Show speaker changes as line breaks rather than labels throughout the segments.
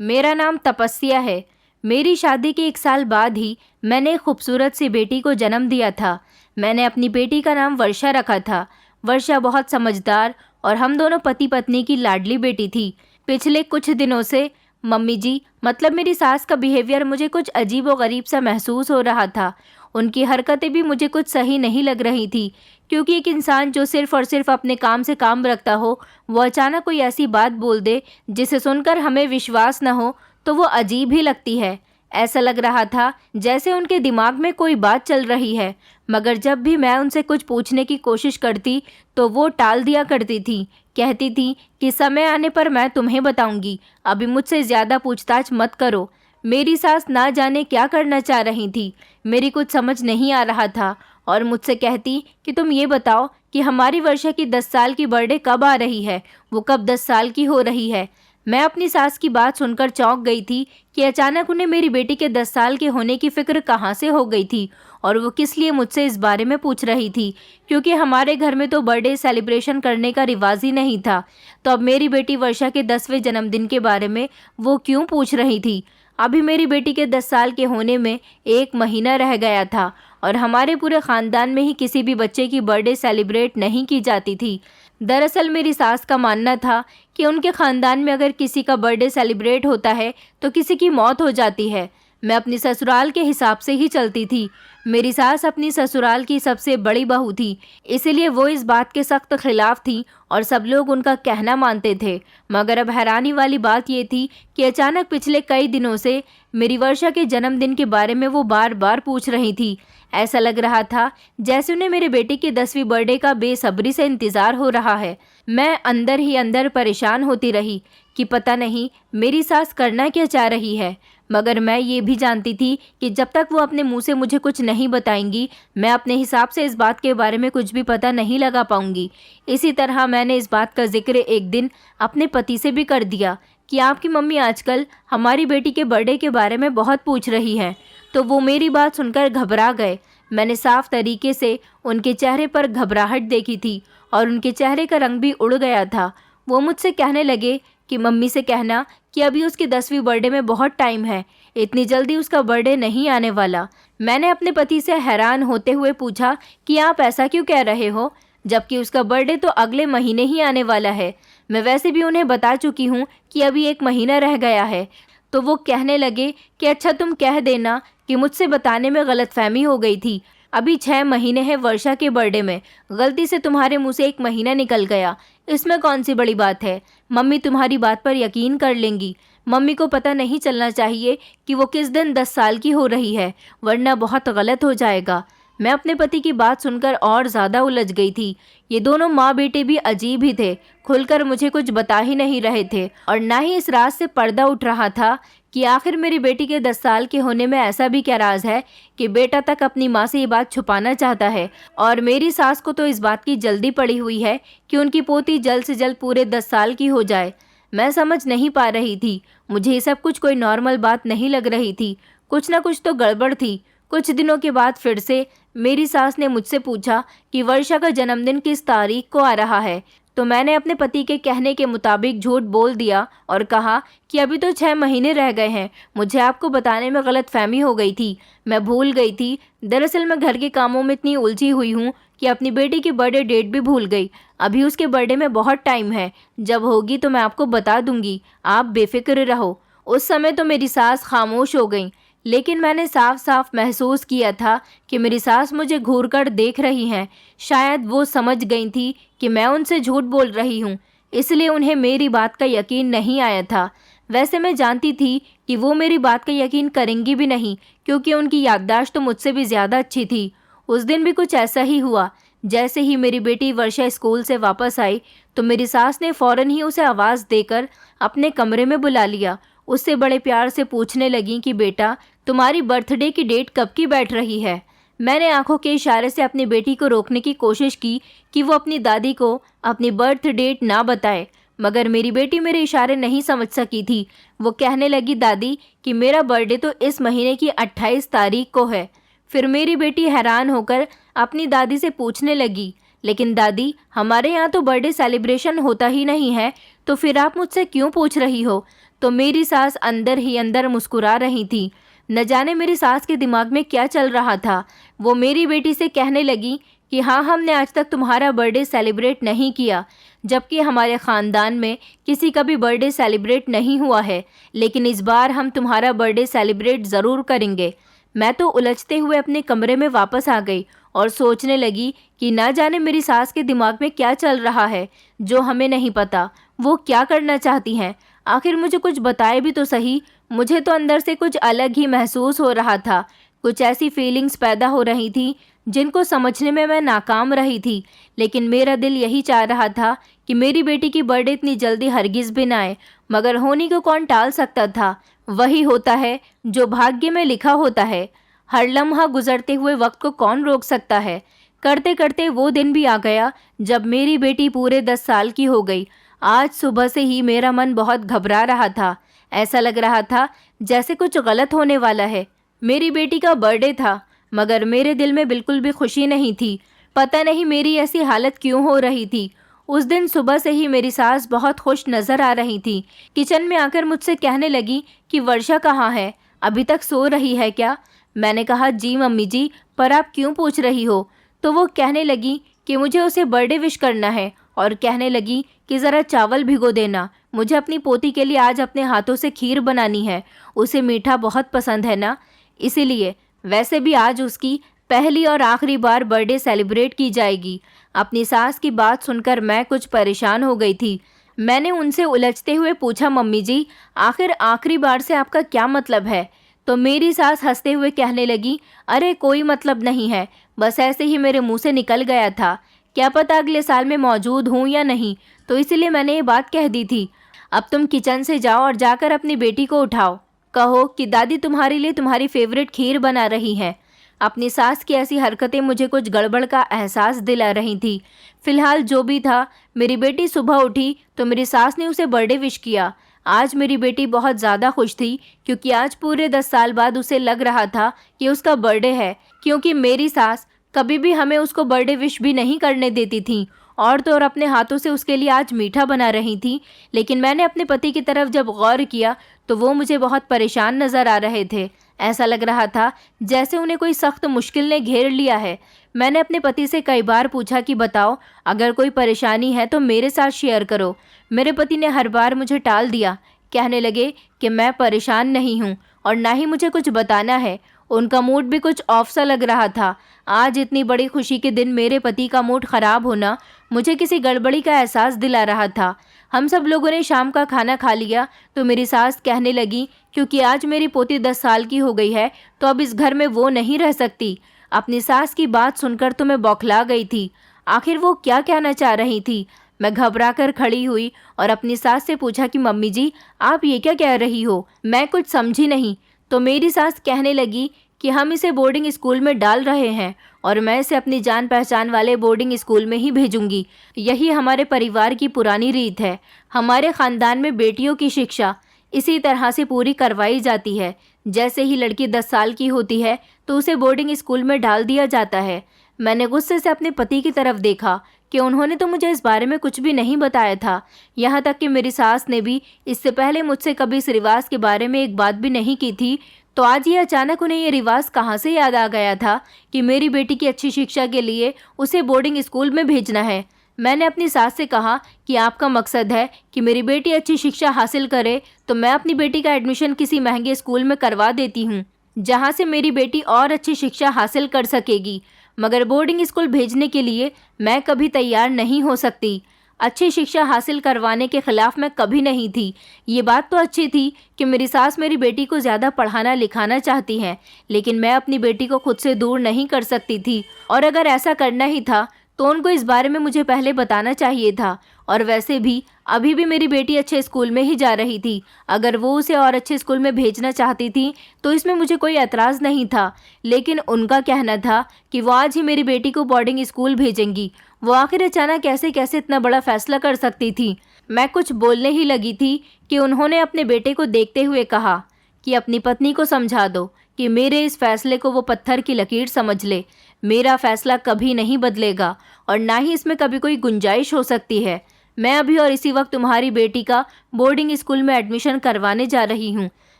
मेरा नाम तपस्या है। मेरी शादी के 1 साल बाद ही मैंने एक खूबसूरत सी बेटी को जन्म दिया था। मैंने अपनी बेटी का नाम वर्षा रखा था। वर्षा बहुत समझदार और हम दोनों पति पत्नी की लाडली बेटी थी। पिछले कुछ दिनों से मम्मी जी, मतलब मेरी सास का बिहेवियर मुझे कुछ अजीब व गरीब सा महसूस हो रहा था। उनकी हरकतें भी मुझे कुछ सही नहीं लग रही थी, क्योंकि एक इंसान जो सिर्फ और सिर्फ अपने काम से काम रखता हो, वो अचानक कोई ऐसी बात बोल दे जिसे सुनकर हमें विश्वास न हो, तो वो अजीब ही लगती है। ऐसा लग रहा था जैसे उनके दिमाग में कोई बात चल रही है, मगर जब भी मैं उनसे कुछ पूछने की कोशिश करती तो वो टाल दिया करती थी। कहती थी कि समय आने पर मैं तुम्हें बताऊंगी, अभी मुझसे ज़्यादा पूछताछ मत करो। मेरी सास ना जाने क्या करना चाह रही थी, मेरी कुछ समझ नहीं आ रहा था, और मुझसे कहती कि तुम ये बताओ कि हमारी वर्षा की 10 साल की बर्थडे कब आ रही है, वो कब 10 साल की हो रही है। मैं अपनी सास की बात सुनकर चौंक गई थी कि अचानक उन्हें मेरी बेटी के 10 साल के होने की फिक्र कहाँ से हो गई थी, और वो किस लिए मुझसे इस बारे में पूछ रही थी, क्योंकि हमारे घर में तो बर्थडे सेलिब्रेशन करने का रिवाज ही नहीं था। तो अब मेरी बेटी वर्षा के 10वें जन्मदिन के बारे में वो क्यों पूछ रही थी। अभी मेरी बेटी के 10 साल के होने में 1 महीना रह गया था, और हमारे पूरे ख़ानदान में ही किसी भी बच्चे की बर्थडे सेलिब्रेट नहीं की जाती थी। दरअसल मेरी सास का मानना था कि उनके ख़ानदान में अगर किसी का बर्थडे सेलिब्रेट होता है तो किसी की मौत हो जाती है। मैं अपनी ससुराल के हिसाब से ही चलती थी। मेरी सास अपनी ससुराल की सबसे बड़ी बहू थी, इसीलिए वो इस बात के सख्त खिलाफ थी और सब लोग उनका कहना मानते थे। मगर अब हैरानी वाली बात ये थी कि अचानक पिछले कई दिनों से मेरी वर्षा के जन्मदिन के बारे में वो बार बार पूछ रही थी। ऐसा लग रहा था जैसे उन्हें मेरे बेटे की 10वीं बर्थडे का बेसब्री से इंतज़ार हो रहा है। मैं अंदर ही अंदर परेशान होती रही कि पता नहीं मेरी सास करना क्या चाह रही है, मगर मैं ये भी जानती थी कि जब तक वो अपने मुंह से मुझे कुछ नहीं बताएंगी, मैं अपने हिसाब से इस बात के बारे में कुछ भी पता नहीं लगा पाऊंगी। इसी तरह मैंने इस बात का जिक्र एक दिन अपने पति से भी कर दिया कि आपकी मम्मी आजकल हमारी बेटी के बर्थडे के बारे में बहुत पूछ रही है। तो वो मेरी बात सुनकर घबरा गए। मैंने साफ तरीके से उनके चेहरे पर घबराहट देखी थी और उनके चेहरे का रंग भी उड़ गया था। वो मुझसे कहने लगे कि मम्मी से कहना कि अभी उसकी 10वीं बर्थडे में बहुत टाइम है, इतनी जल्दी उसका बर्थडे नहीं आने वाला। मैंने अपने पति से हैरान होते हुए पूछा कि आप ऐसा क्यों कह रहे हो, जबकि उसका बर्थडे तो अगले महीने ही आने वाला है। मैं वैसे भी उन्हें बता चुकी हूँ कि अभी 1 महीना रह गया है। तो वो कहने लगे कि अच्छा तुम कह देना कि मुझसे बताने में गलतफहमी हो गई थी, अभी 6 महीने हैं वर्षा के बर्थडे में, गलती से तुम्हारे मुंह से 1 महीना निकल गया, इसमें कौन सी बड़ी बात है। मम्मी तुम्हारी बात पर यकीन कर लेंगी। मम्मी को पता नहीं चलना चाहिए कि वो किस दिन 10 साल की हो रही है, वरना बहुत गलत हो जाएगा। मैं अपने पति की बात सुनकर और ज़्यादा उलझ गई थी। ये दोनों माँ बेटे भी अजीब ही थे, खुलकर मुझे कुछ बता ही नहीं रहे थे, और ना ही इस राज से पर्दा उठ रहा था कि आखिर मेरी बेटी के 10 साल के होने में ऐसा भी क्या राज है कि बेटा तक अपनी माँ से ये बात छुपाना चाहता है। और मेरी सास को तो इस बात की जल्दी पड़ी हुई है कि उनकी पोती जल्द से जल्द पूरे 10 साल की हो जाए। मैं समझ नहीं पा रही थी, मुझे ये सब कुछ कोई नॉर्मल बात नहीं लग रही थी, कुछ ना कुछ तो गड़बड़ थी। कुछ दिनों के बाद फिर से मेरी सास ने मुझसे पूछा कि वर्षा का जन्मदिन किस तारीख को आ रहा है। तो मैंने अपने पति के कहने के मुताबिक झूठ बोल दिया और कहा कि अभी तो 6 महीने रह गए हैं, मुझे आपको बताने में गलतफहमी हो गई थी, मैं भूल गई थी। दरअसल मैं घर के कामों में इतनी उलझी हुई हूँ कि अपनी बेटी की बर्थडे डेट भी भूल गई। अभी उसके बर्थडे में बहुत टाइम है, जब होगी तो मैं आपको बता दूंगी, आप बेफिक्र रहो। उस समय तो मेरी सास खामोश हो गई, लेकिन मैंने साफ साफ महसूस किया था कि मेरी सास मुझे घूरकर देख रही हैं। शायद वो समझ गई थी कि मैं उनसे झूठ बोल रही हूँ, इसलिए उन्हें मेरी बात का यकीन नहीं आया था। वैसे मैं जानती थी कि वो मेरी बात का यकीन करेंगी भी नहीं, क्योंकि उनकी याददाश्त तो मुझसे भी ज़्यादा अच्छी थी। उस दिन भी कुछ ऐसा ही हुआ। जैसे ही मेरी बेटी वर्षा स्कूल से वापस आई तो मेरी सास ने फ़ौरन ही उसे आवाज़ देकर अपने कमरे में बुला लिया। उससे बड़े प्यार से पूछने लगी कि बेटा, तुम्हारी बर्थडे की डेट कब की बैठ रही है। मैंने आंखों के इशारे से अपनी बेटी को रोकने की कोशिश की कि वो अपनी दादी को अपनी बर्थ डेट ना बताए, मगर मेरी बेटी मेरे इशारे नहीं समझ सकी थी। वो कहने लगी दादी कि मेरा बर्थडे तो इस महीने की 28 तारीख को है। फिर मेरी बेटी हैरान होकर अपनी दादी से पूछने लगी, लेकिन दादी, हमारे यहाँ तो बर्थडे सेलिब्रेशन होता ही नहीं है, तो फिर आप मुझसे क्यों पूछ रही हो? तो मेरी सास अंदर ही अंदर मुस्कुरा रही थी। न जाने मेरी सास के दिमाग में क्या चल रहा था। वो मेरी बेटी से कहने लगी कि हाँ, हमने आज तक तुम्हारा बर्थडे सेलिब्रेट नहीं किया, जबकि हमारे ख़ानदान में किसी का भी बर्थडे सेलिब्रेट नहीं हुआ है, लेकिन इस बार हम तुम्हारा बर्थडे सेलिब्रेट ज़रूर करेंगे। मैं तो उलझते हुए अपने कमरे में वापस आ गई और सोचने लगी कि ना जाने मेरी सास के दिमाग में क्या चल रहा है जो हमें नहीं पता। वो क्या करना चाहती हैं? आखिर मुझे कुछ बताए भी तो सही। मुझे तो अंदर से कुछ अलग ही महसूस हो रहा था। कुछ ऐसी फीलिंग्स पैदा हो रही थी जिनको समझने में मैं नाकाम रही थी, लेकिन मेरा दिल यही चाह रहा था कि मेरी बेटी की बर्थडे इतनी जल्दी हरगिज़ भी ना आए। मगर होने को कौन टाल सकता था? वही होता है जो भाग्य में लिखा होता है। हर लम्हा गुजरते हुए वक्त को कौन रोक सकता है? करते करते वो दिन भी आ गया जब मेरी बेटी पूरे 10 साल की हो गई। आज सुबह से ही मेरा मन बहुत घबरा रहा था। ऐसा लग रहा था जैसे कुछ गलत होने वाला है। मेरी बेटी का बर्थडे था, मगर मेरे दिल में बिल्कुल भी खुशी नहीं थी। पता नहीं मेरी ऐसी हालत क्यों हो रही थी। उस दिन सुबह से ही मेरी सास बहुत खुश नज़र आ रही थी। किचन में आकर मुझसे कहने लगी कि वर्षा कहाँ है, अभी तक सो रही है क्या? मैंने कहा जी मम्मी जी, पर आप क्यों पूछ रही हो? तो वो कहने लगी कि मुझे उसे बर्थडे विश करना है, और कहने लगी कि ज़रा चावल भिगो देना, मुझे अपनी पोती के लिए आज अपने हाथों से खीर बनानी है। उसे मीठा बहुत पसंद है ना, इसीलिए। वैसे भी आज उसकी पहली और आखिरी बार बर्थडे सेलिब्रेट की जाएगी। अपनी सास की बात सुनकर मैं कुछ परेशान हो गई थी। मैंने उनसे उलझते हुए पूछा मम्मी जी, आखिर आखिरी बार से आपका क्या मतलब है? तो मेरी सास हंसते हुए कहने लगी, अरे कोई मतलब नहीं है, बस ऐसे ही मेरे मुंह से निकल गया था। क्या पता अगले साल में मौजूद हूँ या नहीं, तो इसलिए मैंने ये बात कह दी थी। अब तुम किचन से जाओ और जाकर अपनी बेटी को उठाओ, कहो कि दादी तुम्हारे लिए तुम्हारी फेवरेट खीर बना रही है। अपनी सास की ऐसी हरकतें मुझे कुछ गड़बड़ का एहसास दिला रही थी। फिलहाल जो भी था, मेरी बेटी सुबह उठी तो मेरी सास ने उसे बर्थडे विश किया। आज मेरी बेटी बहुत ज़्यादा खुश थी, क्योंकि आज पूरे 10 साल बाद उसे लग रहा था कि उसका बर्थडे है, क्योंकि मेरी सास कभी भी हमें उसको बर्थडे विश भी नहीं करने देती थी, और तो और अपने हाथों से उसके लिए आज मीठा बना रही थी। लेकिन मैंने अपने पति की तरफ जब गौर किया तो वो मुझे बहुत परेशान नज़र आ रहे थे। ऐसा लग रहा था जैसे उन्हें कोई सख्त मुश्किल ने घेर लिया है। मैंने अपने पति से कई बार पूछा कि बताओ, अगर कोई परेशानी है तो मेरे साथ शेयर करो। मेरे पति ने हर बार मुझे टाल दिया, कहने लगे कि मैं परेशान नहीं हूँ और ना ही मुझे कुछ बताना है। उनका मूड भी कुछ ऑफ सा लग रहा था। आज इतनी बड़ी खुशी के दिन मेरे पति का मूड ख़राब होना मुझे किसी गड़बड़ी का एहसास दिला रहा था। हम सब लोगों ने शाम का खाना खा लिया तो मेरी सास कहने लगी, क्योंकि आज मेरी पोती 10 साल की हो गई है तो अब इस घर में वो नहीं रह सकती। अपनी सास की बात सुनकर तो मैं बौखला गई थी। आखिर वो क्या कहना चाह रही थी? मैं घबरा कर खड़ी हुई और अपनी सास से पूछा कि मम्मी जी, आप ये क्या कह रही हो? मैं कुछ समझी नहीं। तो मेरी सास कहने लगी कि हम इसे बोर्डिंग स्कूल में डाल रहे हैं और मैं इसे अपनी जान पहचान वाले बोर्डिंग स्कूल में ही भेजूंगी। यही हमारे परिवार की पुरानी रीत है। हमारे ख़ानदान में बेटियों की शिक्षा इसी तरह से पूरी करवाई जाती है। जैसे ही लड़की 10 साल की होती है तो उसे बोर्डिंग स्कूल में डाल दिया जाता है। मैंने गुस्से से अपने पति की तरफ देखा कि उन्होंने तो मुझे इस बारे में कुछ भी नहीं बताया था। यहाँ तक कि मेरी सास ने भी इससे पहले मुझसे कभी इस रिवाज के बारे में एक बात भी नहीं की थी। तो आज ये अचानक उन्हें ये रिवाज कहाँ से याद आ गया था कि मेरी बेटी की अच्छी शिक्षा के लिए उसे बोर्डिंग स्कूल में भेजना है। मैंने अपनी सास से कहा कि आपका मकसद है कि मेरी बेटी अच्छी शिक्षा हासिल करे, तो मैं अपनी बेटी का एडमिशन किसी महंगे स्कूल में करवा देती हूँ, जहाँ से मेरी बेटी और अच्छी शिक्षा हासिल कर सकेगी। मगर बोर्डिंग स्कूल भेजने के लिए मैं कभी तैयार नहीं हो सकती। अच्छी शिक्षा हासिल करवाने के खिलाफ मैं कभी नहीं थी। ये बात तो अच्छी थी कि मेरी सास मेरी बेटी को ज़्यादा पढ़ाना लिखाना चाहती हैं, लेकिन मैं अपनी बेटी को खुद से दूर नहीं कर सकती थी। और अगर ऐसा करना ही था तो उनको इस बारे में मुझे पहले बताना चाहिए था। और वैसे भी अभी भी मेरी बेटी अच्छे स्कूल में ही जा रही थी। अगर वो उसे और अच्छे स्कूल में भेजना चाहती थी तो इसमें मुझे कोई एतराज़ नहीं था। लेकिन उनका कहना था कि वो आज ही मेरी बेटी को बोर्डिंग स्कूल भेजेंगी। वो आखिर अचानक कैसे कैसे इतना बड़ा फैसला कर सकती थी? मैं कुछ बोलने ही लगी थी कि उन्होंने अपने बेटे को देखते हुए कहा कि अपनी पत्नी को समझा दो कि मेरे इस फैसले को वो पत्थर की लकीर समझ ले। मेरा फैसला कभी नहीं बदलेगा और ना ही इसमें कभी कोई गुंजाइश हो सकती है। मैं अभी और इसी वक्त तुम्हारी बेटी का बोर्डिंग स्कूल में एडमिशन करवाने जा रही हूँ।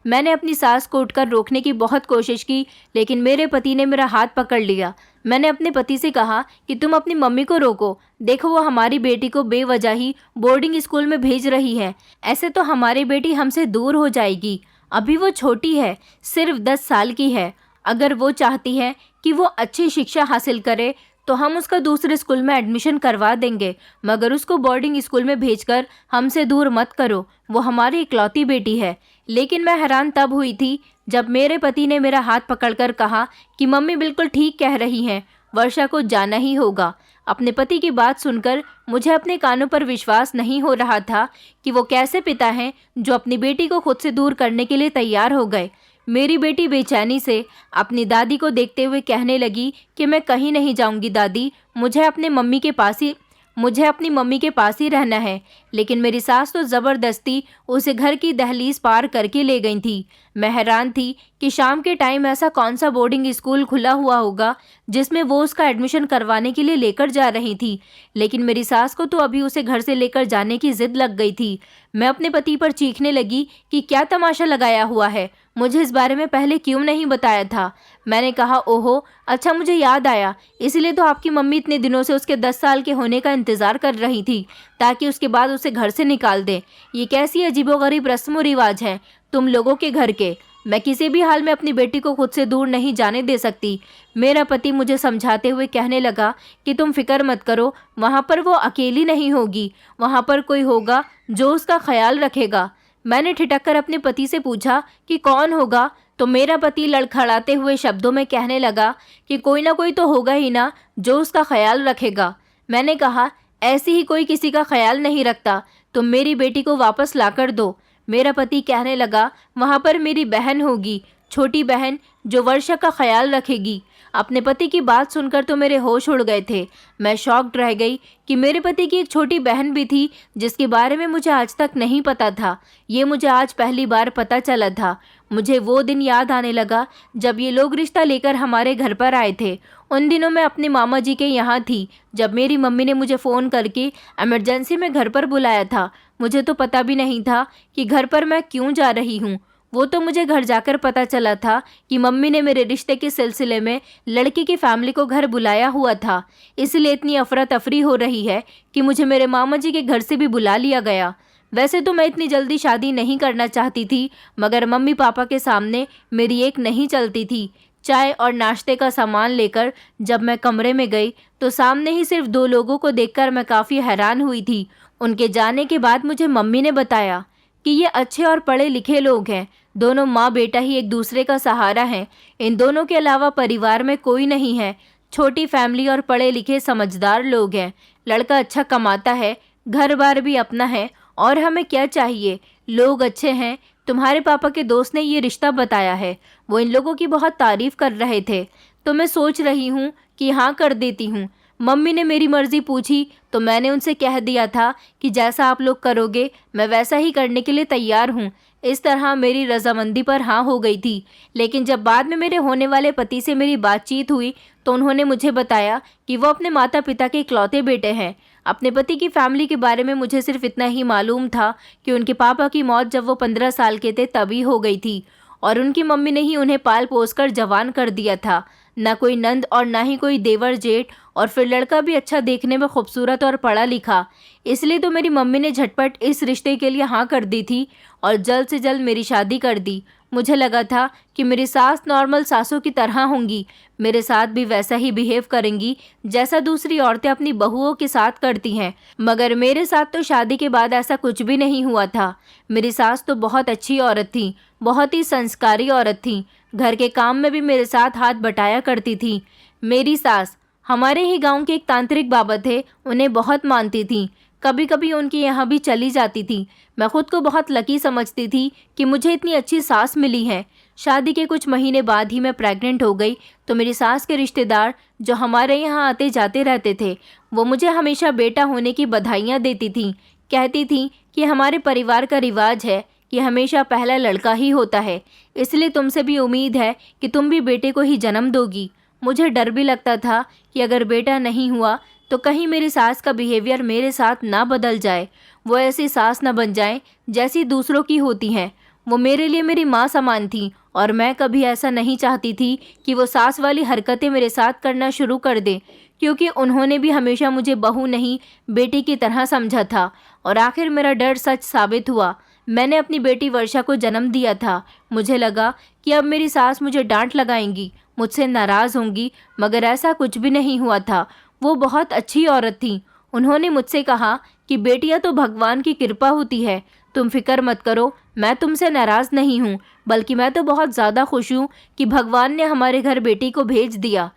मैंने अपनी सास को उठकर रोकने की बहुत कोशिश की, लेकिन मेरे पति ने मेरा हाथ पकड़ लिया। मैंने अपने पति से कहा कि तुम अपनी मम्मी को रोको, देखो वो हमारी बेटी को बेवजह ही बोर्डिंग स्कूल में भेज रही है। ऐसे तो हमारी बेटी हमसे दूर हो जाएगी। अभी वो छोटी है, सिर्फ 10 साल की है। अगर वो चाहती है कि वो अच्छी शिक्षा हासिल करे तो हम उसका दूसरे स्कूल में एडमिशन करवा देंगे, मगर उसको बोर्डिंग स्कूल में भेजकर हमसे दूर मत करो। वो हमारी इकलौती बेटी है। लेकिन मैं हैरान तब हुई थी जब मेरे पति ने मेरा हाथ पकड़कर कहा कि मम्मी बिल्कुल ठीक कह रही हैं, वर्षा को जाना ही होगा। अपने पति की बात सुनकर मुझे अपने कानों पर विश्वास नहीं हो रहा था कि वो कैसे पिता हैं जो अपनी बेटी को खुद से दूर करने के लिए तैयार हो गए। मेरी बेटी बेचैनी से अपनी दादी को देखते हुए कहने लगी कि मैं कहीं नहीं जाऊंगी दादी, मुझे अपनी मम्मी के पास ही रहना है। लेकिन मेरी सास तो ज़बरदस्ती उसे घर की दहलीज पार करके ले गई थी। मैं हैरान थी कि शाम के टाइम ऐसा कौन सा बोर्डिंग स्कूल खुला हुआ होगा जिसमें वो उसका एडमिशन करवाने के लिए लेकर जा रही थी। लेकिन मेरी सास को तो अभी उसे घर से लेकर जाने की जिद लग गई थी। मैं अपने पति पर चीखने लगी कि क्या तमाशा लगाया हुआ है, मुझे इस बारे में पहले क्यों नहीं बताया था। मैंने कहा ओहो अच्छा, मुझे याद आया, इसलिए तो आपकी मम्मी इतने दिनों से उसके 10 साल के होने का इंतज़ार कर रही थी ताकि उसके बाद उसे घर से निकाल दे। ये कैसी अजीबोगरीब रस्म व रिवाज हैं तुम लोगों के घर के। मैं किसी भी हाल में अपनी बेटी को खुद से दूर नहीं जाने दे सकती। मेरा पति मुझे समझाते हुए कहने लगा कि तुम फिक्र मत करो, वहाँ पर वो अकेली नहीं होगी, वहाँ पर कोई होगा जो उसका ख्याल रखेगा। मैंने ठिठक कर अपने पति से पूछा कि कौन होगा, तो मेरा पति लड़खड़ाते हुए शब्दों में कहने लगा कि कोई ना कोई तो होगा ही ना जो उसका ख्याल रखेगा। मैंने कहा ऐसी ही कोई किसी का ख्याल नहीं रखता, तुम मेरी बेटी को वापस लाकर दो। मेरा पति कहने लगा वहाँ पर मेरी बहन होगी, छोटी बहन, जो वर्षा का ख्याल रखेगी। अपने पति की बात सुनकर तो मेरे होश उड़ गए थे। मैं शॉक्ड रह गई कि मेरे पति की एक छोटी बहन भी थी जिसके बारे में मुझे आज तक नहीं पता था। ये मुझे आज पहली बार पता चला था। मुझे वो दिन याद आने लगा जब ये लोग रिश्ता लेकर हमारे घर पर आए थे। उन दिनों मैं अपने मामा जी के यहाँ थी जब मेरी मम्मी ने मुझे फ़ोन करके इमरजेंसी में घर पर बुलाया था। मुझे तो पता भी नहीं था कि घर पर मैं क्यों जा रही हूँ। वो तो मुझे घर जाकर पता चला था कि मम्मी ने मेरे रिश्ते के सिलसिले में लड़की की फैमिली को घर बुलाया हुआ था। इसलिए इतनी अफरा तफरी हो रही है कि मुझे मेरे मामा जी के घर से भी बुला लिया गया। वैसे तो मैं इतनी जल्दी शादी नहीं करना चाहती थी, मगर मम्मी पापा के सामने मेरी एक नहीं चलती थी। चाय और नाश्ते का सामान लेकर जब मैं कमरे में गई तो सामने ही सिर्फ 2 लोगों को देखकर मैं काफ़ी हैरान हुई थी। उनके जाने के बाद मुझे मम्मी ने बताया कि ये अच्छे और पढ़े लिखे लोग हैं। दोनों माँ बेटा ही एक दूसरे का सहारा हैं। इन दोनों के अलावा परिवार में कोई नहीं है। छोटी फैमिली और पढ़े लिखे समझदार लोग हैं। लड़का अच्छा कमाता है, घर बार भी अपना है, और हमें क्या चाहिए। लोग अच्छे हैं। तुम्हारे पापा के दोस्त ने ये रिश्ता बताया है, वो इन लोगों की बहुत तारीफ कर रहे थे, तो मैं सोच रही हूँ कि हाँ कर देती हूँ। मम्मी ने मेरी मर्ज़ी पूछी तो मैंने उनसे कह दिया था कि जैसा आप लोग करोगे मैं वैसा ही करने के लिए तैयार हूँ। इस तरह मेरी रजामंदी पर हाँ हो गई थी। लेकिन जब बाद में मेरे होने वाले पति से मेरी बातचीत हुई तो उन्होंने मुझे बताया कि वो अपने माता पिता के इकलौते बेटे हैं। अपने पति की फैमिली के बारे में मुझे सिर्फ इतना ही मालूम था कि उनके पापा की मौत जब वो 15 साल के थे तभी हो गई थी, और उनकी मम्मी ने ही उन्हें पाल पोस कर जवान कर दिया था। ना कोई नंद और ना ही कोई देवर जेठ, और फिर लड़का भी अच्छा देखने में खूबसूरत और पढ़ा लिखा। इसलिए तो मेरी मम्मी ने झटपट इस रिश्ते के लिए हाँ कर दी थी और जल्द से जल्द मेरी शादी कर दी। मुझे लगा था कि मेरी सास नॉर्मल सासों की तरह होंगी, मेरे साथ भी वैसा ही बिहेव करेंगी जैसा दूसरी औरतें अपनी बहुओं के साथ करती हैं। मगर मेरे साथ तो शादी के बाद ऐसा कुछ भी नहीं हुआ था। मेरी सास तो बहुत अच्छी औरत थी, बहुत ही संस्कारी औरत थी। घर के काम में भी मेरे साथ हाथ बटाया करती थी। मेरी सास हमारे ही गांव के एक तांत्रिक बाबा थे, उन्हें बहुत मानती थी। कभी कभी उनके यहाँ भी चली जाती थी। मैं खुद को बहुत लकी समझती थी कि मुझे इतनी अच्छी सास मिली है। शादी के कुछ महीने बाद ही मैं प्रेग्नेंट हो गई तो मेरी सास के रिश्तेदार जो हमारे यहाँ आते जाते रहते थे, वो मुझे हमेशा बेटा होने की बधाइयाँ देती थीं। कहती थीं कि हमारे परिवार का रिवाज है कि हमेशा पहला लड़का ही होता है, इसलिए तुमसे भी उम्मीद है कि तुम भी बेटे को ही जन्म दोगी। मुझे डर भी लगता था कि अगर बेटा नहीं हुआ तो कहीं मेरी सास का बिहेवियर मेरे साथ ना बदल जाए, वो ऐसी सास ना बन जाए जैसी दूसरों की होती हैं। वो मेरे लिए मेरी माँ समान थी और मैं कभी ऐसा नहीं चाहती थी कि वो सास वाली हरकतें मेरे साथ करना शुरू कर दें, क्योंकि उन्होंने भी हमेशा मुझे बहू नहीं बेटी की तरह समझा था। और आखिर मेरा डर सच साबित हुआ। मैंने अपनी बेटी वर्षा को जन्म दिया था। मुझे लगा कि अब मेरी सास मुझे डांट लगाएंगी, मुझसे नाराज़ होंगी, मगर ऐसा कुछ भी नहीं हुआ था। वो बहुत अच्छी औरत थी। उन्होंने मुझसे कहा कि बेटियां तो भगवान की कृपा होती है, तुम फिक्र मत करो, मैं तुमसे नाराज़ नहीं हूँ, बल्कि मैं तो बहुत ज़्यादा खुश हूँ कि भगवान ने हमारे घर बेटी को भेज दिया।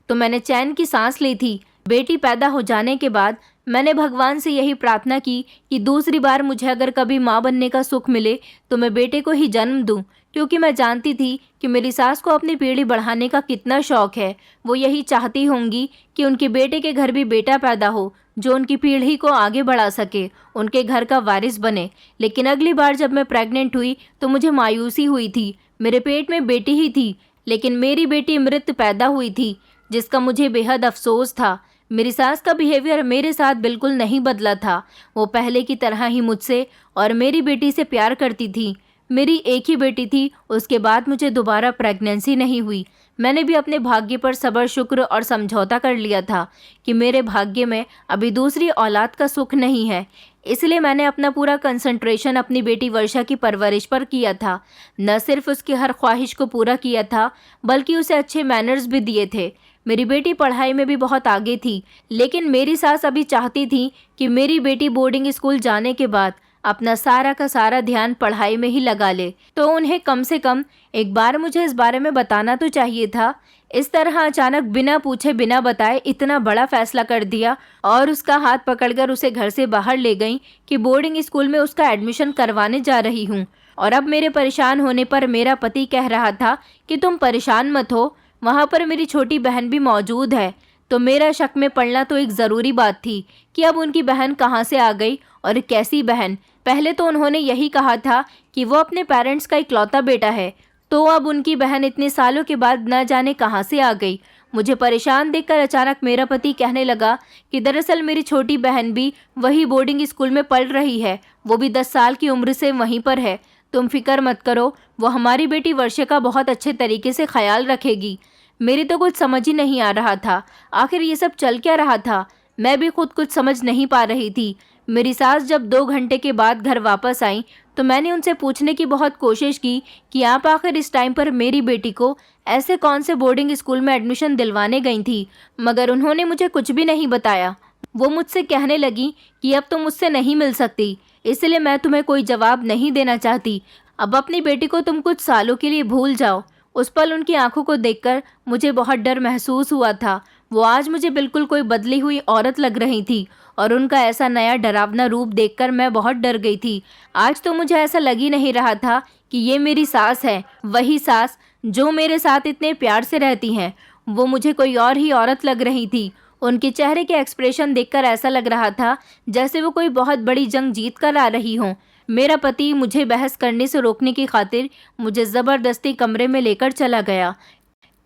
तो मैंने चैन की सांस ली थी। बेटी पैदा हो जाने के बाद मैंने भगवान से यही प्रार्थना की कि दूसरी बार मुझे अगर कभी माँ बनने का सुख मिले तो मैं बेटे को ही जन्म दूँ, क्योंकि मैं जानती थी कि मेरी सास को अपनी पीढ़ी बढ़ाने का कितना शौक है। वो यही चाहती होंगी कि उनके बेटे के घर भी बेटा पैदा हो जो उनकी पीढ़ी को आगे बढ़ा सके, उनके घर का वारिस बने। लेकिन अगली बार जब मैं प्रेग्नेंट हुई तो मुझे मायूसी हुई थी। मेरे पेट में बेटी ही थी, लेकिन मेरी बेटी मृत पैदा हुई थी, जिसका मुझे बेहद अफसोस था। मेरी सास का बिहेवियर मेरे साथ बिल्कुल नहीं बदला था। वो पहले की तरह ही मुझसे और मेरी बेटी से प्यार करती थी। मेरी एक ही बेटी थी, उसके बाद मुझे दोबारा प्रेगनेंसी नहीं हुई। मैंने भी अपने भाग्य पर सब्र, शुक्र और समझौता कर लिया था कि मेरे भाग्य में अभी दूसरी औलाद का सुख नहीं है। इसलिए मैंने अपना पूरा कंसंट्रेशन अपनी बेटी वर्षा की परवरिश पर किया था। न सिर्फ उसकी हर ख्वाहिश को पूरा किया था, बल्कि उसे अच्छे मैनर्स भी दिए थे। मेरी बेटी पढ़ाई में भी बहुत आगे थी, लेकिन मेरी सास अभी चाहती थी कि मेरी बेटी बोर्डिंग स्कूल जाने के बाद अपना सारा का सारा ध्यान पढ़ाई में ही लगा ले। तो उन्हें कम से कम एक बार मुझे इस बारे में बताना तो चाहिए था। इस तरह अचानक बिना पूछे बिना बताए इतना बड़ा फैसला कर दिया और उसका हाथ पकड़कर उसे घर से बाहर ले गई कि बोर्डिंग स्कूल में उसका एडमिशन करवाने जा रही हूँ। और अब मेरे परेशान होने पर मेरा पति कह रहा था कि तुम परेशान मत हो, वहाँ पर मेरी छोटी बहन भी मौजूद है। तो मेरा शक में पड़ना तो एक ज़रूरी बात थी कि अब उनकी बहन कहाँ से आ गई और कैसी बहन। पहले तो उन्होंने यही कहा था कि वो अपने पेरेंट्स का इकलौता बेटा है, तो अब उनकी बहन इतने सालों के बाद न जाने कहाँ से आ गई। मुझे परेशान देखकर अचानक मेरा पति कहने लगा कि दरअसल मेरी छोटी बहन भी वही बोर्डिंग स्कूल में पढ़ रही है, वो भी 10 साल की उम्र से वहीं पर है। तुम फिक्र मत करो, वो हमारी बेटी वर्षा का बहुत अच्छे तरीके से ख्याल रखेगी। मेरी तो कुछ समझ ही नहीं आ रहा था, आखिर ये सब चल क्या रहा था। मैं भी खुद कुछ समझ नहीं पा रही थी। मेरी सास जब 2 घंटे के बाद घर वापस आई तो मैंने उनसे पूछने की बहुत कोशिश की कि आप आखिर इस टाइम पर मेरी बेटी को ऐसे कौन से बोर्डिंग स्कूल में एडमिशन दिलवाने गई थी, मगर उन्होंने मुझे कुछ भी नहीं बताया। वो मुझसे कहने लगी कि अब तुम मुझसे नहीं मिल सकती, इसलिए मैं तुम्हें कोई जवाब नहीं देना चाहती। अब अपनी बेटी को तुम कुछ सालों के लिए भूल जाओ। उस पल उनकी आंखों को देखकर मुझे बहुत डर महसूस हुआ था। वो आज मुझे बिल्कुल कोई बदली हुई औरत लग रही थी और उनका ऐसा नया डरावना रूप देखकर मैं बहुत डर गई थी। आज तो मुझे ऐसा लग ही नहीं रहा था कि ये मेरी सास है, वही सास जो मेरे साथ इतने प्यार से रहती हैं। वो मुझे कोई और ही औरत लग रही थी। उनके चेहरे के एक्सप्रेशन देखकर ऐसा लग रहा था जैसे वो कोई बहुत बड़ी जंग जीत कर आ रही हों। मेरा पति मुझे बहस करने से रोकने की खातिर मुझे ज़बरदस्ती कमरे में लेकर चला गया।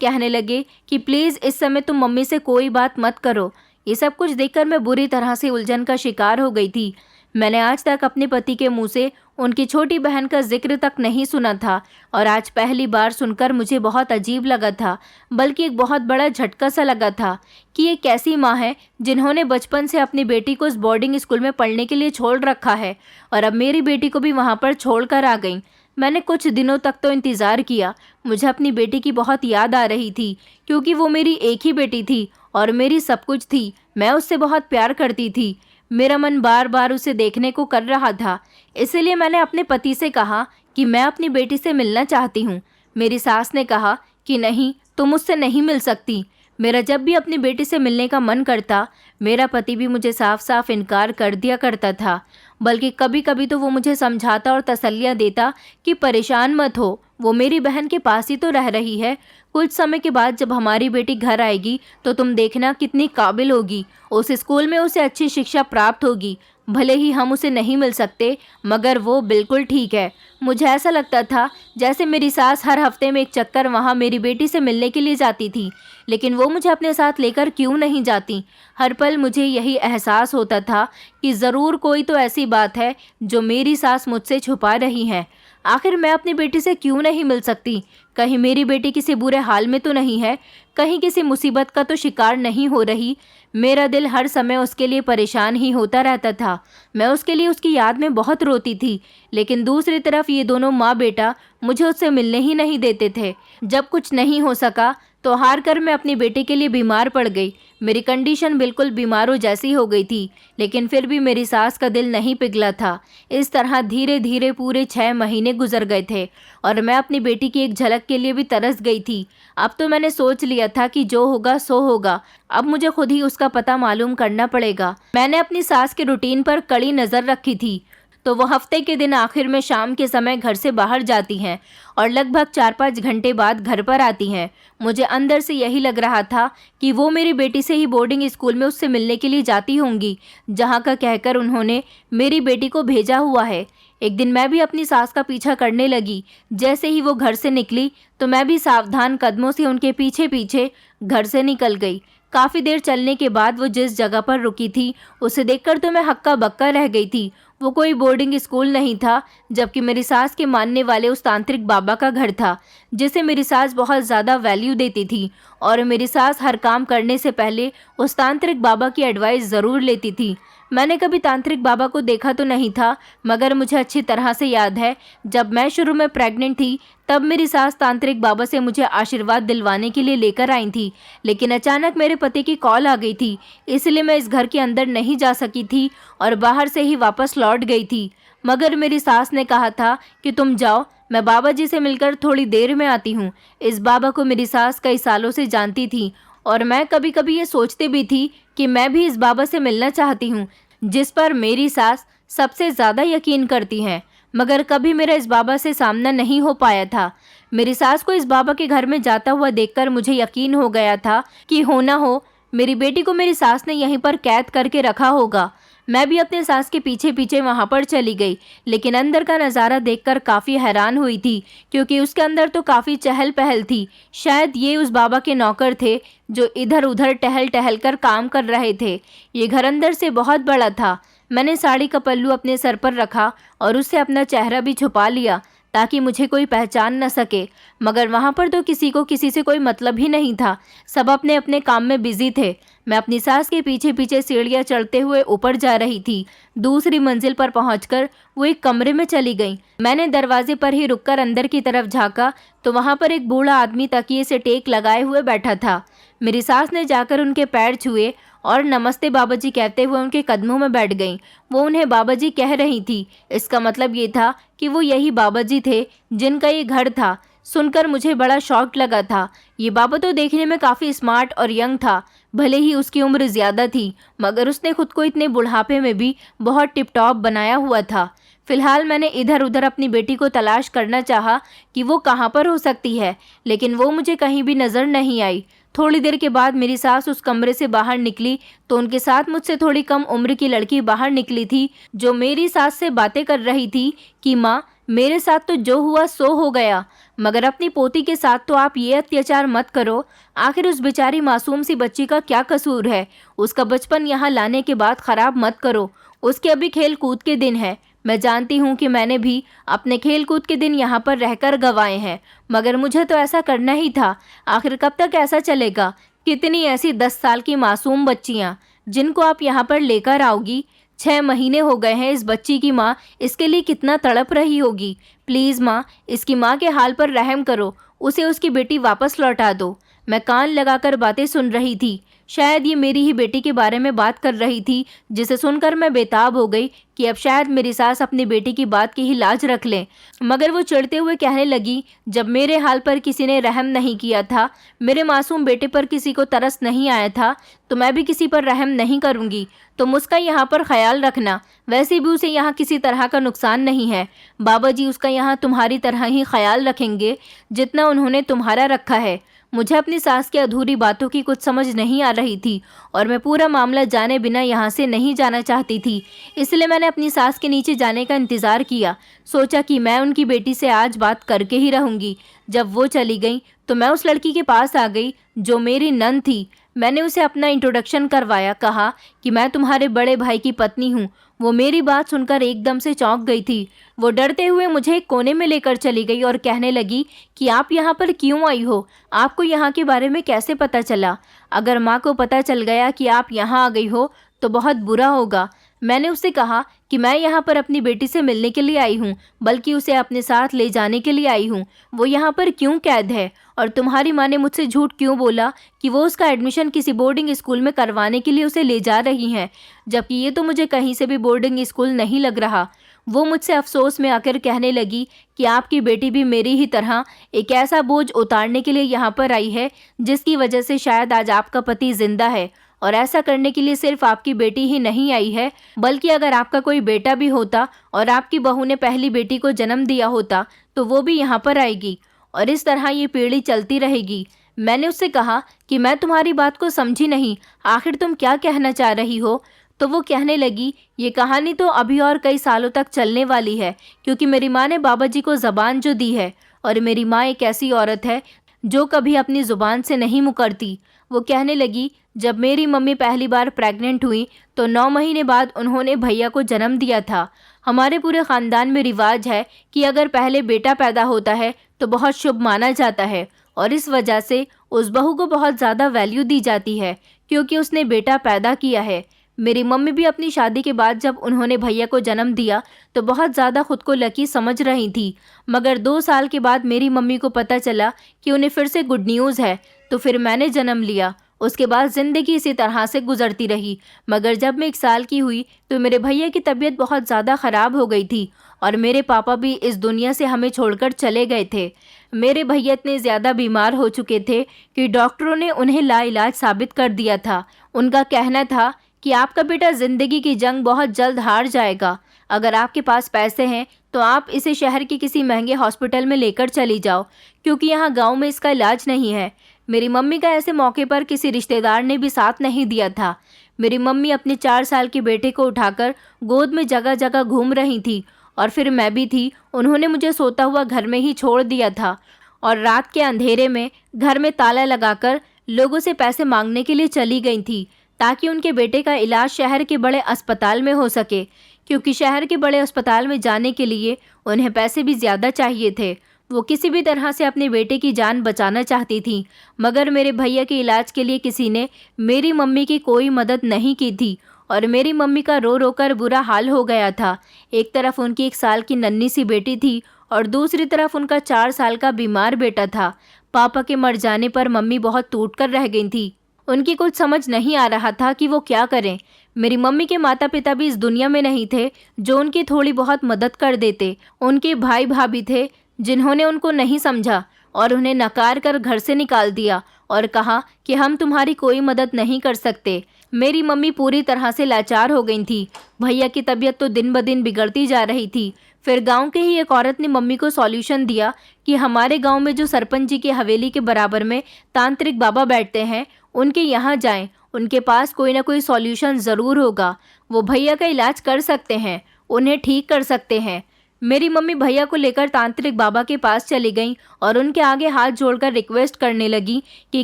कहने लगे कि प्लीज़ इस समय तुम मम्मी से कोई बात मत करो। ये सब कुछ देखकर मैं बुरी तरह से उलझन का शिकार हो गई थी। मैंने आज तक अपने पति के मुंह से उनकी छोटी बहन का जिक्र तक नहीं सुना था और आज पहली बार सुनकर मुझे बहुत अजीब लगा था, बल्कि एक बहुत बड़ा झटका सा लगा था कि ये कैसी माँ है जिन्होंने बचपन से अपनी बेटी को इस बोर्डिंग स्कूल में पढ़ने के लिए छोड़ रखा है और अब मेरी बेटी को भी वहाँ पर छोड़ कर आ गई। मैंने कुछ दिनों तक तो इंतज़ार किया। मुझे अपनी बेटी की बहुत याद आ रही थी, क्योंकि वो मेरी एक ही बेटी थी और मेरी सब कुछ थी। मैं उससे बहुत प्यार करती थी। मेरा मन बार बार उसे देखने को कर रहा था। इसलिए मैंने अपने पति से कहा कि मैं अपनी बेटी से मिलना चाहती हूँ। मेरी सास ने कहा कि नहीं, तुम मुझसे नहीं मिल सकती। मेरा जब भी अपनी बेटी से मिलने का मन करता, मेरा पति भी मुझे साफ साफ इनकार कर दिया करता था। बल्कि कभी कभी तो वो मुझे समझाता और तसल्लियाँ देता कि परेशान मत हो, वो मेरी बहन के पास ही तो रह रही है। कुछ समय के बाद जब हमारी बेटी घर आएगी तो तुम देखना कितनी काबिल होगी, उस स्कूल में उसे अच्छी शिक्षा प्राप्त होगी, भले ही हम उसे नहीं मिल सकते, मगर वो बिल्कुल ठीक है। मुझे ऐसा लगता था जैसे मेरी सास हर हफ्ते में एक चक्कर वहाँ मेरी बेटी से मिलने के लिए जाती थी, लेकिन वो मुझे अपने साथ लेकर क्यों नहीं जाती। हर पल मुझे यही एहसास होता था कि ज़रूर कोई तो ऐसी बात है जो मेरी सास मुझसे छुपा रही है। आखिर मैं अपनी बेटी से क्यों नहीं मिल सकती? कहीं मेरी बेटी किसी बुरे हाल में तो नहीं है? कहीं किसी मुसीबत का तो शिकार नहीं हो रही? मेरा दिल हर समय उसके लिए परेशान ही होता रहता था। मैं उसके लिए उसकी याद में बहुत रोती थी, लेकिन दूसरी तरफ ये दोनों माँ बेटा मुझे उससे मिलने ही नहीं देते थे। जब कुछ नहीं हो सका तो हार कर मैं अपनी बेटी के लिए बीमार पड़ गई। मेरी कंडीशन बिल्कुल बीमारों जैसी हो गई थी, लेकिन फिर भी मेरी सास का दिल नहीं पिघला था। इस तरह धीरे धीरे पूरे 6 महीने गुजर गए थे और मैं अपनी बेटी की एक झलक के लिए भी तरस गई थी। अब तो मैंने सोच लिया था कि जो होगा सो होगा। अब मुझे खुद ही उसका पता मालूम करना पड़ेगा। मैंने अपनी सास के रूटीन पर कड़ी नज़र रखी थी, तो वो हफ्ते के दिन आखिर में शाम के समय घर से बाहर जाती हैं और लगभग 4-5 घंटे बाद घर पर आती हैं। मुझे अंदर से यही लग रहा था कि वो मेरी बेटी से ही बोर्डिंग स्कूल में उससे मिलने के लिए जाती होंगी, जहाँ का कहकर उन्होंने मेरी बेटी को भेजा हुआ है। एक दिन मैं भी अपनी सास का पीछा करने लगी। जैसे ही वो घर से निकली तो मैं भी सावधान कदमों से उनके पीछे पीछे घर से निकल गई। काफ़ी देर चलने के बाद वो जिस जगह पर रुकी थी उसे देखकर तो मैं हक्का बक्का रह गई थी। वो कोई बोर्डिंग स्कूल नहीं था, जबकि मेरी सास के मानने वाले उस तांत्रिक बाबा का घर था, जिसे मेरी सास बहुत ज़्यादा वैल्यू देती थी। और मेरी सास हर काम करने से पहले उस तांत्रिक बाबा की एडवाइस ज़रूर लेती थी। मैंने कभी तांत्रिक बाबा को देखा तो नहीं था, मगर मुझे अच्छी तरह से याद है जब मैं शुरू में प्रेग्नेंट थी तब मेरी सास तांत्रिक बाबा से मुझे आशीर्वाद दिलवाने के लिए लेकर आई थी। लेकिन अचानक मेरे पति की कॉल आ गई थी, इसलिए मैं इस घर के अंदर नहीं जा सकी थी और बाहर से ही वापस लौट गई थी। मगर मेरी सास ने कहा था कि तुम जाओ, मैं बाबा जी से मिलकर थोड़ी देर में आती हूँ। इस बाबा को मेरी सास कई सालों से जानती थी और मैं कभी कभी ये सोचती भी थी कि मैं भी इस बाबा से मिलना चाहती हूँ, जिस पर मेरी सास सबसे ज़्यादा यकीन करती हैं। मगर कभी मेरा इस बाबा से सामना नहीं हो पाया था। मेरी सास को इस बाबा के घर में जाता हुआ देखकर मुझे यकीन हो गया था कि हो ना हो मेरी बेटी को मेरी सास ने यहीं पर कैद करके रखा होगा। मैं भी अपने सास के पीछे पीछे वहां पर चली गई, लेकिन अंदर का नज़ारा देखकर काफ़ी हैरान हुई थी, क्योंकि उसके अंदर तो काफ़ी चहल पहल थी। शायद ये उस बाबा के नौकर थे जो इधर उधर टहल टहल कर काम कर रहे थे। ये घर अंदर से बहुत बड़ा था। मैंने साड़ी का पल्लू अपने सर पर रखा और उससे अपना चेहरा भी छुपा लिया ताकि मुझे कोई पहचान न सके। मगर वहाँ पर तो किसी को किसी से कोई मतलब ही नहीं था। सब अपने अपने काम में बिजी थे। मैं अपनी सास के पीछे पीछे सीढ़ियाँ चढ़ते हुए ऊपर जा रही थी। दूसरी मंजिल पर पहुंचकर वो एक कमरे में चली गई। मैंने दरवाजे पर ही रुककर अंदर की तरफ झाँका तो वहाँ पर एक बूढ़ा आदमी तकिए से टेक लगाए हुए बैठा था। मेरी सास ने जाकर उनके पैर छुए और नमस्ते बाबा जी कहते हुए उनके कदमों में बैठ गईं। वो उन्हें बाबा जी कह रही थी। इसका मतलब ये था कि वो यही बाबा जी थे जिनका ये घर था। सुनकर मुझे बड़ा शॉक लगा था। ये बाबा तो देखने में काफ़ी स्मार्ट और यंग था। भले ही उसकी उम्र ज़्यादा थी, मगर उसने खुद को इतने बुढ़ापे में भी बहुत टिप टॉप बनाया हुआ था। फिलहाल मैंने इधर उधर अपनी बेटी को तलाश करना चाहा कि वो कहाँ पर हो सकती है, लेकिन वो मुझे कहीं भी नज़र नहीं आई। थोड़ी देर के बाद मेरी सास उस कमरे से बाहर निकली तो उनके साथ मुझसे थोड़ी कम उम्र की लड़की बाहर निकली थी, जो मेरी सास से बातें कर रही थी कि माँ, मेरे साथ तो जो हुआ सो हो गया, मगर अपनी पोती के साथ तो आप ये अत्याचार मत करो। आखिर उस बेचारी मासूम सी बच्ची का क्या कसूर है? उसका बचपन यहाँ लाने के बाद ख़राब मत करो। उसके अभी खेल कूद के दिन है। मैं जानती हूँ कि मैंने भी अपने खेल कूद के दिन यहाँ पर रहकर गंवाए हैं, मगर मुझे तो ऐसा करना ही था। आखिर कब तक ऐसा चलेगा? कितनी ऐसी 10 साल की मासूम बच्चियाँ जिनको आप यहाँ पर लेकर आओगी? 6 महीने हो गए हैं इस बच्ची की माँ इसके लिए कितना तड़प रही होगी। प्लीज़ माँ, इसकी माँ के हाल पर रहम करो, उसे उसकी बेटी वापस लौटा दो। मैं कान लगाकर बातें सुन रही थी। शायद ये मेरी ही बेटी के बारे में बात कर रही थी, जिसे सुनकर मैं बेताब हो गई कि अब शायद मेरी सास अपनी बेटी की बात की ही लाज रख लें। मगर वो चिढ़ते हुए कहने लगी, जब मेरे हाल पर किसी ने रहम नहीं किया था, मेरे मासूम बेटे पर किसी को तरस नहीं आया था, तो मैं भी किसी पर रहम नहीं करूँगी। तुम उसका यहाँ पर ख्याल रखना। वैसे भी उसे यहाँ किसी तरह का नुकसान नहीं है। बाबा जी उसका यहाँ तुम्हारी तरह ही ख्याल रखेंगे जितना उन्होंने तुम्हारा रखा है। मुझे अपनी सास की अधूरी बातों की कुछ समझ नहीं आ रही थी और मैं पूरा मामला जाने बिना यहाँ से नहीं जाना चाहती थी। इसलिए मैंने अपनी सास के नीचे जाने का इंतज़ार किया। सोचा कि मैं उनकी बेटी से आज बात करके ही रहूँगी। जब वो चली गई तो मैं उस लड़की के पास आ गई जो मेरी नंद थी। मैंने उसे अपना इंट्रोडक्शन करवाया, कहा कि मैं तुम्हारे बड़े भाई की पत्नी हूँ। वो मेरी बात सुनकर एकदम से चौंक गई थी। वो डरते हुए मुझे एक कोने में लेकर चली गई और कहने लगी कि आप यहाँ पर क्यों आई हो? आपको यहाँ के बारे में कैसे पता चला? अगर माँ को पता चल गया कि आप यहाँ आ गई हो तो बहुत बुरा होगा। मैंने उससे कहा कि मैं यहाँ पर अपनी बेटी से मिलने के लिए आई हूँ, बल्कि उसे अपने साथ ले जाने के लिए आई हूँ। वो यहाँ पर क्यों कैद है? और तुम्हारी माँ ने मुझसे झूठ क्यों बोला कि वो उसका एडमिशन किसी बोर्डिंग स्कूल में करवाने के लिए उसे ले जा रही हैं, जबकि ये तो मुझे कहीं से भी बोर्डिंग स्कूल नहीं लग रहा। वो मुझसे अफसोस में आकर कहने लगी कि आपकी बेटी भी मेरी ही तरह एक ऐसा बोझ उतारने के लिए यहाँ पर आई है जिसकी वजह से शायद आज आपका पति जिंदा है। और ऐसा करने के लिए सिर्फ आपकी बेटी ही नहीं आई है, बल्कि अगर आपका कोई बेटा भी होता और आपकी बहू ने पहली बेटी को जन्म दिया होता तो वो भी यहाँ पर आएगी और इस तरह ये पीढ़ी चलती रहेगी। मैंने उससे कहा कि मैं तुम्हारी बात को समझी नहीं, आखिर तुम क्या कहना चाह रही हो? तो वो कहने लगी, ये कहानी तो अभी और कई सालों तक चलने वाली है, क्योंकि मेरी माँ ने बाबा जी को ज़बान जो दी है, और मेरी माँ एक ऐसी औरत है जो कभी अपनी ज़ुबान से नहीं मुकरती। वो कहने लगी, जब मेरी मम्मी पहली बार प्रेग्नेंट हुई तो 9 महीने बाद उन्होंने भैया को जन्म दिया था। हमारे पूरे ख़ानदान में रिवाज है कि अगर पहले बेटा पैदा होता है तो बहुत शुभ माना जाता है और इस वजह से उस बहू को बहुत ज़्यादा वैल्यू दी जाती है क्योंकि उसने बेटा पैदा किया है। मेरी मम्मी भी अपनी शादी के बाद जब उन्होंने भैया को जन्म दिया तो बहुत ज़्यादा खुद को लकी समझ रही थी, मगर 2 साल के बाद मेरी मम्मी को पता चला कि उन्हें फिर से गुड न्यूज़ है, तो फिर मैंने जन्म लिया। उसके बाद ज़िंदगी इसी तरह से गुजरती रही, मगर जब मैं 1 साल की हुई तो मेरे भैया की तबीयत बहुत ज़्यादा ख़राब हो गई थी और मेरे पापा भी इस दुनिया से हमें छोड़कर चले गए थे। मेरे भैया इतने ज़्यादा बीमार हो चुके थे कि डॉक्टरों ने उन्हें लाइलाज साबित कर दिया था। उनका कहना था कि आपका बेटा ज़िंदगी की जंग बहुत जल्द हार जाएगा। अगर आपके पास पैसे हैं तो आप इसे शहर के किसी महंगे हॉस्पिटल में लेकर चली जाओ, क्योंकि यहाँ गांव में इसका इलाज नहीं है। मेरी मम्मी का ऐसे मौके पर किसी रिश्तेदार ने भी साथ नहीं दिया था। मेरी मम्मी अपने 4 साल के बेटे को उठाकर गोद में जगह जगह घूम रही थी और फिर मैं भी थी। उन्होंने मुझे सोता हुआ घर में ही छोड़ दिया था और रात के अंधेरे में घर में ताला लगाकर लोगों से पैसे मांगने के लिए चली गई थी ताकि उनके बेटे का इलाज शहर के बड़े अस्पताल में हो सके, क्योंकि शहर के बड़े अस्पताल में जाने के लिए उन्हें पैसे भी ज़्यादा चाहिए थे। वो किसी भी तरह से अपने बेटे की जान बचाना चाहती थी, मगर मेरे भैया के इलाज के लिए किसी ने मेरी मम्मी की कोई मदद नहीं की थी और मेरी मम्मी का रो रो कर बुरा हाल हो गया था। एक तरफ उनकी 1 साल की नन्ही सी बेटी थी और दूसरी तरफ उनका 4 साल का बीमार बेटा था। पापा के मर जाने पर मम्मी बहुत टूट कर रह गई थी। उनकी कुछ समझ नहीं आ रहा था कि वो क्या करें। मेरी मम्मी के माता पिता भी इस दुनिया में नहीं थे जो उनकी थोड़ी बहुत मदद कर देते। उनके भाई भाभी थे जिन्होंने उनको नहीं समझा और उन्हें नकार कर घर से निकाल दिया और कहा कि हम तुम्हारी कोई मदद नहीं कर सकते। मेरी मम्मी पूरी तरह से लाचार हो गई थी। भैया की तबीयत तो दिन ब दिन बिगड़ती जा रही थी। फिर गांव के ही एक औरत ने मम्मी को सॉल्यूशन दिया कि हमारे गांव में जो सरपंच जी की हवेली के बराबर में तांत्रिक बाबा बैठते हैं, उनके यहाँ जाएं, उनके पास कोई ना कोई सॉल्यूशन ज़रूर होगा। वो भैया का इलाज कर सकते हैं, उन्हें ठीक कर सकते हैं। मेरी मम्मी भैया को लेकर तांत्रिक बाबा के पास चली गई और उनके आगे हाथ जोड़कर रिक्वेस्ट करने लगी कि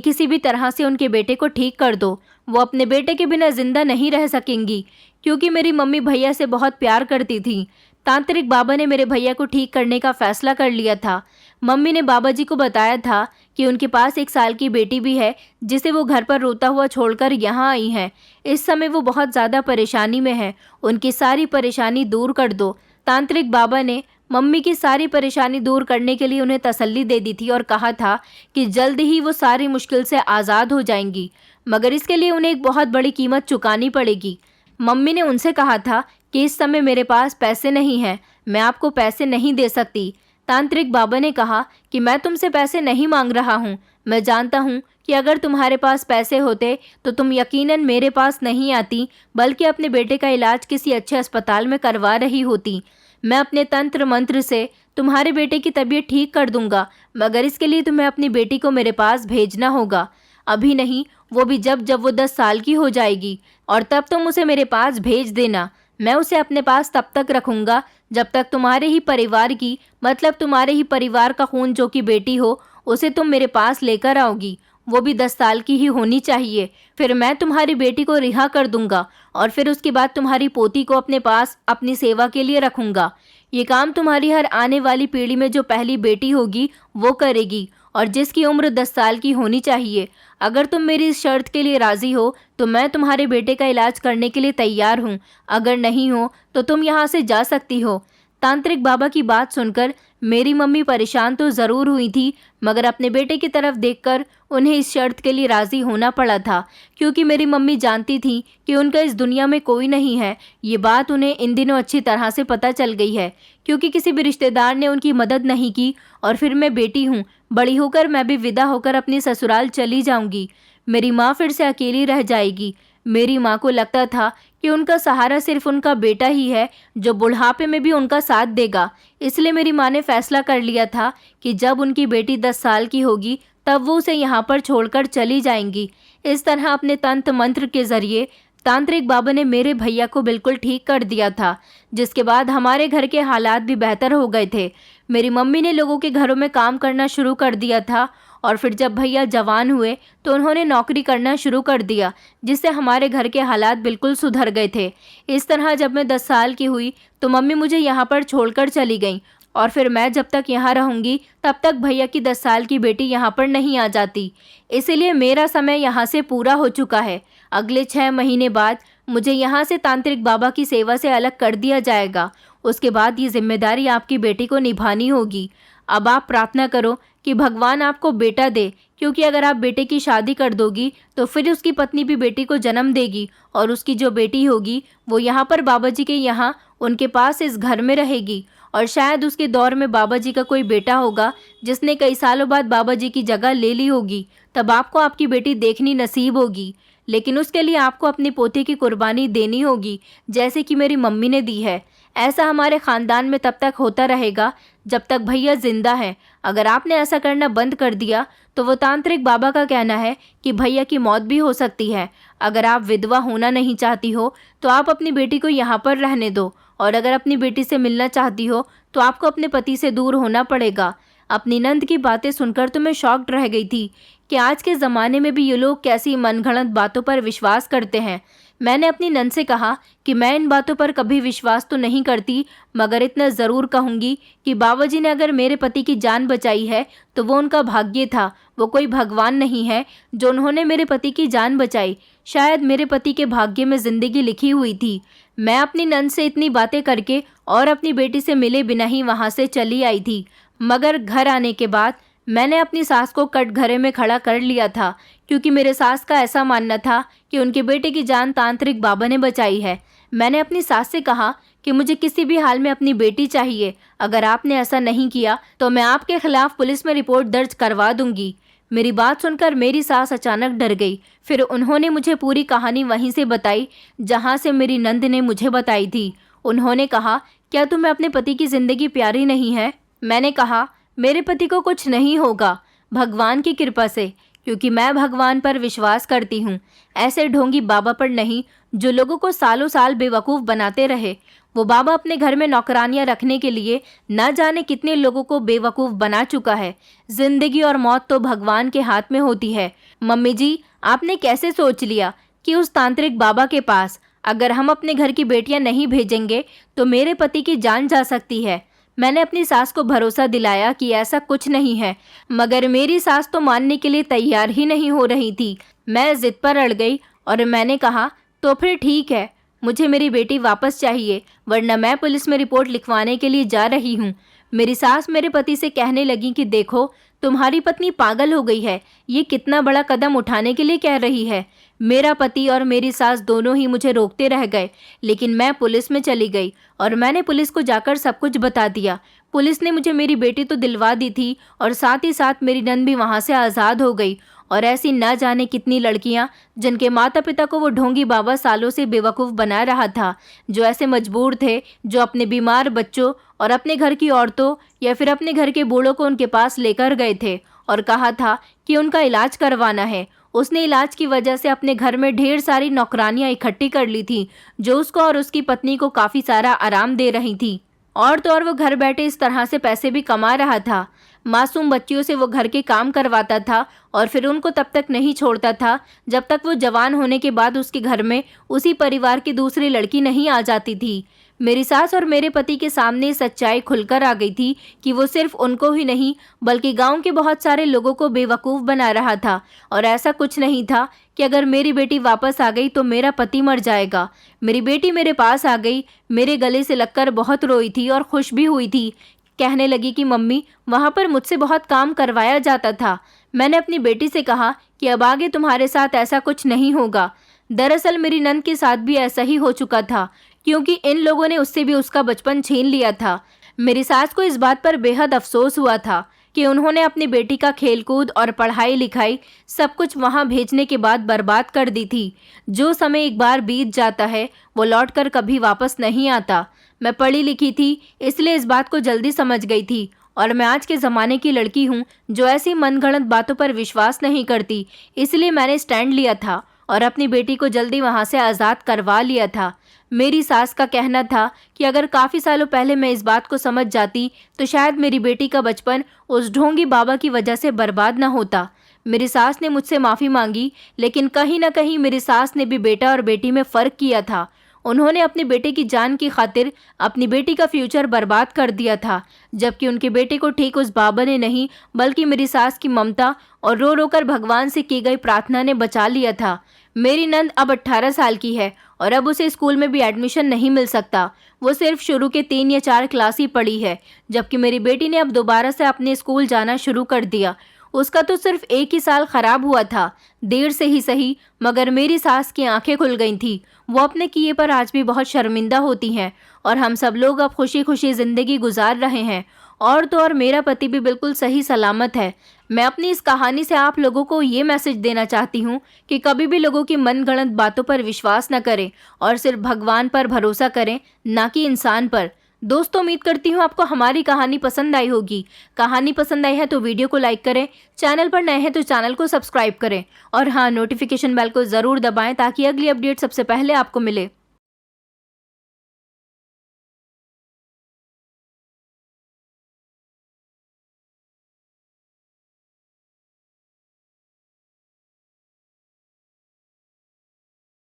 किसी भी तरह से उनके बेटे को ठीक कर दो। वो अपने बेटे के बिना जिंदा नहीं रह सकेंगी, क्योंकि मेरी मम्मी भैया से बहुत प्यार करती थी। तांत्रिक बाबा ने मेरे भैया को ठीक करने का फैसला कर लिया था। मम्मी ने बाबा जी को बताया था कि उनके पास 1 साल की बेटी भी है जिसे वो घर पर रोता हुआ छोड़कर यहाँ आई हैं। इस समय वो बहुत ज़्यादा परेशानी में है, उनकी सारी परेशानी दूर कर दो। तांत्रिक बाबा ने मम्मी की सारी परेशानी दूर करने के लिए उन्हें तसल्ली दे दी थी और कहा था कि जल्द ही वो सारी मुश्किल से आज़ाद हो जाएंगी, मगर इसके लिए उन्हें एक बहुत बड़ी कीमत चुकानी पड़ेगी। मम्मी ने उनसे कहा था कि इस समय मेरे पास पैसे नहीं हैं, मैं आपको पैसे नहीं दे सकती। तांत्रिक बाबा ने कहा कि मैं तुमसे पैसे नहीं मांग रहा हूँ, मैं जानता हूँ कि अगर तुम्हारे पास पैसे होते तो तुम यकीनन मेरे पास नहीं आती, बल्कि अपने बेटे का इलाज किसी अच्छे अस्पताल में करवा रही होती। मैं अपने तंत्र मंत्र से तुम्हारे बेटे की तबीयत ठीक कर दूंगा, मगर इसके लिए तुम्हें अपनी बेटी को मेरे पास भेजना होगा। अभी नहीं, वो भी जब जब वो 10 साल की हो जाएगी, और तब तुम उसे मेरे पास भेज देना। मैं उसे अपने पास तब तक रखूंगा जब तक तुम्हारे ही परिवार की, मतलब तुम्हारे ही परिवार का खून जो कि बेटी हो, उसे तुम मेरे पास लेकर आओगी। वो भी 10 साल की ही होनी चाहिए। फिर मैं तुम्हारी बेटी को रिहा कर दूंगा और फिर उसके बाद तुम्हारी पोती को अपने पास अपनी सेवा के लिए रखूंगा। ये काम तुम्हारी हर आने वाली पीढ़ी में जो पहली बेटी होगी वो करेगी, और जिसकी उम्र 10 साल की होनी चाहिए। अगर तुम मेरी इस शर्त के लिए राजी हो तो मैं तुम्हारे बेटे का इलाज करने के लिए तैयार हूँ। अगर नहीं हो तो तुम यहाँ से जा सकती हो। तांत्रिक बाबा की बात सुनकर मेरी मम्मी परेशान तो ज़रूर हुई थी, मगर अपने बेटे की तरफ देखकर उन्हें इस शर्त के लिए राज़ी होना पड़ा था, क्योंकि मेरी मम्मी जानती थी कि उनका इस दुनिया में कोई नहीं है। ये बात उन्हें इन दिनों अच्छी तरह से पता चल गई है, क्योंकि किसी भी रिश्तेदार ने उनकी मदद नहीं की। और फिर मैं बेटी हूँ, बड़ी होकर मैं भी विदा होकर अपनी ससुराल चली जाऊँगी। मेरी माँ फिर से अकेली रह जाएगी। मेरी माँ को लगता था कि उनका सहारा सिर्फ उनका बेटा ही है, जो बुढ़ापे में भी उनका साथ देगा। इसलिए मेरी माँ ने फैसला कर लिया था कि जब उनकी बेटी 10 साल की होगी तब वो उसे यहाँ पर छोड़कर चली जाएंगी। इस तरह अपने तंत्र मंत्र के जरिए तांत्रिक बाबा ने मेरे भैया को बिल्कुल ठीक कर दिया था, जिसके बाद हमारे घर के हालात भी बेहतर हो गए थे। मेरी मम्मी ने लोगों के घरों में काम करना शुरू कर दिया था, और फिर जब भैया जवान हुए तो उन्होंने नौकरी करना शुरू कर दिया, जिससे हमारे घर के हालात बिल्कुल सुधर गए थे। इस तरह जब मैं 10 साल की हुई तो मम्मी मुझे यहाँ पर छोड़कर चली गई, और फिर मैं जब तक यहाँ रहूँगी तब तक भैया की 10 साल की बेटी यहाँ पर नहीं आ जाती। इसीलिए मेरा समय यहाँ से पूरा हो चुका है। अगले 6 महीने बाद मुझे यहाँ से तांत्रिक बाबा की सेवा से अलग कर दिया जाएगा। उसके बाद ये जिम्मेदारी आपकी बेटी को निभानी होगी। अब आप प्रार्थना करो कि भगवान आपको बेटा दे, क्योंकि अगर आप बेटे की शादी कर दोगी तो फिर उसकी पत्नी भी बेटी को जन्म देगी, और उसकी जो बेटी होगी वो यहाँ पर बाबा जी के यहाँ उनके पास इस घर में रहेगी। और शायद उसके दौर में बाबा जी का कोई बेटा होगा जिसने कई सालों बाद बाबा जी की जगह ले ली होगी। तब आपको आपकी बेटी देखनी नसीब होगी, लेकिन उसके लिए आपको अपनी पोते की कुर्बानी देनी होगी, जैसे कि मेरी मम्मी ने दी है। ऐसा हमारे ख़ानदान में तब तक होता रहेगा जब तक भैया जिंदा है। अगर आपने ऐसा करना बंद कर दिया तो वो तांत्रिक बाबा का कहना है कि भैया की मौत भी हो सकती है। अगर आप विधवा होना नहीं चाहती हो तो आप अपनी बेटी को यहाँ पर रहने दो, और अगर अपनी बेटी से मिलना चाहती हो तो आपको अपने पति से दूर होना पड़ेगा। अपनी नंद की बातें सुनकर तो मैं शॉक्ड रह गई थी कि आज के ज़माने में भी ये लोग कैसी मनगढ़ंत बातों पर विश्वास करते हैं। मैंने अपनी नंद से कहा कि मैं इन बातों पर कभी विश्वास तो नहीं करती, मगर इतना ज़रूर कहूँगी कि बाबा जी ने अगर मेरे पति की जान बचाई है तो वो उनका भाग्य था। वो कोई भगवान नहीं है जो उन्होंने मेरे पति की जान बचाई। शायद मेरे पति के भाग्य में ज़िंदगी लिखी हुई थी। मैं अपनी नंद से इतनी बातें करके और अपनी बेटी से मिले बिना ही वहाँ से चली आई थी, मगर घर आने के बाद मैंने अपनी सास को कटघरे में खड़ा कर लिया था, क्योंकि मेरे सास का ऐसा मानना था कि उनके बेटे की जान तांत्रिक बाबा ने बचाई है। मैंने अपनी सास से कहा कि मुझे किसी भी हाल में अपनी बेटी चाहिए। अगर आपने ऐसा नहीं किया तो मैं आपके खिलाफ पुलिस में रिपोर्ट दर्ज करवा दूंगी। मेरी बात सुनकर मेरी सास अचानक डर गई। फिर उन्होंने मुझे पूरी कहानी वहीं से बताई जहाँ से मेरी नंद ने मुझे बताई थी। उन्होंने कहा, क्या तुम्हें अपने पति की ज़िंदगी प्यारी नहीं है? मैंने कहा, मेरे पति को कुछ नहीं होगा, भगवान की कृपा से, क्योंकि मैं भगवान पर विश्वास करती हूँ, ऐसे ढोंगी बाबा पर नहीं जो लोगों को सालों साल बेवकूफ़ बनाते रहे। वो बाबा अपने घर में नौकरानियाँ रखने के लिए न जाने कितने लोगों को बेवकूफ़ बना चुका है। जिंदगी और मौत तो भगवान के हाथ में होती है। मम्मी जी, आपने कैसे सोच लिया कि उस तांत्रिक बाबा के पास अगर हम अपने घर की बेटियां नहीं भेजेंगे तो मेरे पति की जान जा सकती है? मैंने अपनी सास को भरोसा दिलाया कि ऐसा कुछ नहीं है, मगर मेरी सास तो मानने के लिए तैयार ही नहीं हो रही थी। मैं जिद पर अड़ गई और मैंने कहा, तो फिर ठीक है, मुझे मेरी बेटी वापस चाहिए, वरना मैं पुलिस में रिपोर्ट लिखवाने के लिए जा रही हूँ। मेरी सास मेरे पति से कहने लगी कि देखो, तुम्हारी पत्नी पागल हो गई है, ये कितना बड़ा कदम उठाने के लिए कह रही है। मेरा पति और मेरी सास दोनों ही मुझे रोकते रह गए, लेकिन मैं पुलिस में चली गई और मैंने पुलिस को जाकर सब कुछ बता दिया। पुलिस ने मुझे मेरी बेटी तो दिलवा दी थी और साथ ही साथ मेरी नंद भी वहाँ से आज़ाद हो गई। और ऐसी ना जाने कितनी लड़कियां जिनके माता पिता को वो ढोंगी बाबा सालों से बेवकूफ़ बना रहा था, जो ऐसे मजबूर थे, जो अपने बीमार बच्चों और अपने घर की औरतों या फिर अपने घर के बूढ़ों को उनके पास लेकर गए थे और कहा था कि उनका इलाज करवाना है। उसने इलाज की वजह से अपने घर में ढेर सारी नौकरानियां इकट्ठी कर ली थी, जो उसको और उसकी पत्नी को काफ़ी सारा आराम दे रही थी। और तो और वो घर बैठे इस तरह से पैसे भी कमा रहा था। मासूम बच्चियों से वो घर के काम करवाता था और फिर उनको तब तक नहीं छोड़ता था जब तक वो जवान होने के बाद उसके घर में उसी परिवार की दूसरी लड़की नहीं आ जाती थी। मेरी सास और मेरे पति के सामने सच्चाई खुलकर आ गई थी कि वो सिर्फ उनको ही नहीं बल्कि गांव के बहुत सारे लोगों को बेवकूफ़ बना रहा था। और ऐसा कुछ नहीं था कि अगर मेरी बेटी वापस आ गई तो मेरा पति मर जाएगा। मेरी बेटी मेरे पास आ गई, मेरे गले से लगकर बहुत रोई थी और खुश भी हुई थी। कहने लगी कि मम्मी, वहाँ पर मुझसे बहुत काम करवाया जाता था। मैंने अपनी बेटी से कहा कि अब आगे तुम्हारे साथ ऐसा कुछ नहीं होगा। दरअसल मेरी नंद के साथ भी ऐसा ही हो चुका था, क्योंकि इन लोगों ने उससे भी उसका बचपन छीन लिया था। मेरी सास को इस बात पर बेहद अफसोस हुआ था कि उन्होंने अपनी बेटी का खेलकूद और पढ़ाई लिखाई सब कुछ वहाँ भेजने के बाद बर्बाद कर दी थी। जो समय एक बार बीत जाता है वो लौटकर कभी वापस नहीं आता। मैं पढ़ी लिखी थी, इसलिए इस बात को जल्दी समझ गई थी और मैं आज के ज़माने की लड़की हूँ जो ऐसी मनगढ़ंत बातों पर विश्वास नहीं करती। इसलिए मैंने स्टैंड लिया था और अपनी बेटी को जल्दी वहाँ से आज़ाद करवा लिया था। मेरी सास का कहना था कि अगर काफ़ी सालों पहले मैं इस बात को समझ जाती तो शायद मेरी बेटी का बचपन उस ढोंगी बाबा की वजह से बर्बाद न होता। मेरी सास ने मुझसे माफ़ी मांगी, लेकिन कहीं ना कहीं मेरी सास ने भी बेटा और बेटी में फ़र्क किया था। उन्होंने अपने बेटे की जान की खातिर अपनी बेटी का फ्यूचर बर्बाद कर दिया था, जबकि उनके बेटे को ठीक उस बाबा ने नहीं बल्कि मेरी सास की ममता और रो रो कर भगवान से की गई प्रार्थना ने बचा लिया था। मेरी नंद अब 18 साल की है और अब उसे स्कूल में भी एडमिशन नहीं मिल सकता। वो सिर्फ शुरू के 3 या 4 क्लास ही पढ़ी है, जबकि मेरी बेटी ने अब दोबारा से अपने स्कूल जाना शुरू कर दिया। उसका तो सिर्फ 1 ही साल खराब हुआ था, देर से ही सही, मगर मेरी सास की आंखें खुल गई थी। वो अपने किए पर आज भी बहुत शर्मिंदा होती हैं और हम सब लोग अब खुशी खुशी ज़िंदगी गुजार रहे हैं। और तो और मेरा पति भी बिल्कुल सही सलामत है। मैं अपनी इस कहानी से आप लोगों को ये मैसेज देना चाहती हूँ कि कभी भी लोगों की मनगढ़ंत बातों पर विश्वास न करें और सिर्फ भगवान पर भरोसा करें, ना कि इंसान पर। दोस्तों, उम्मीद करती हूँ आपको हमारी कहानी पसंद आई होगी। कहानी पसंद आई है तो वीडियो को लाइक करें, चैनल पर नए हैं तो चैनल को सब्सक्राइब करें और हाँ, नोटिफिकेशन बेल को ज़रूर दबाएं ताकि अगली अपडेट सबसे पहले आपको मिले।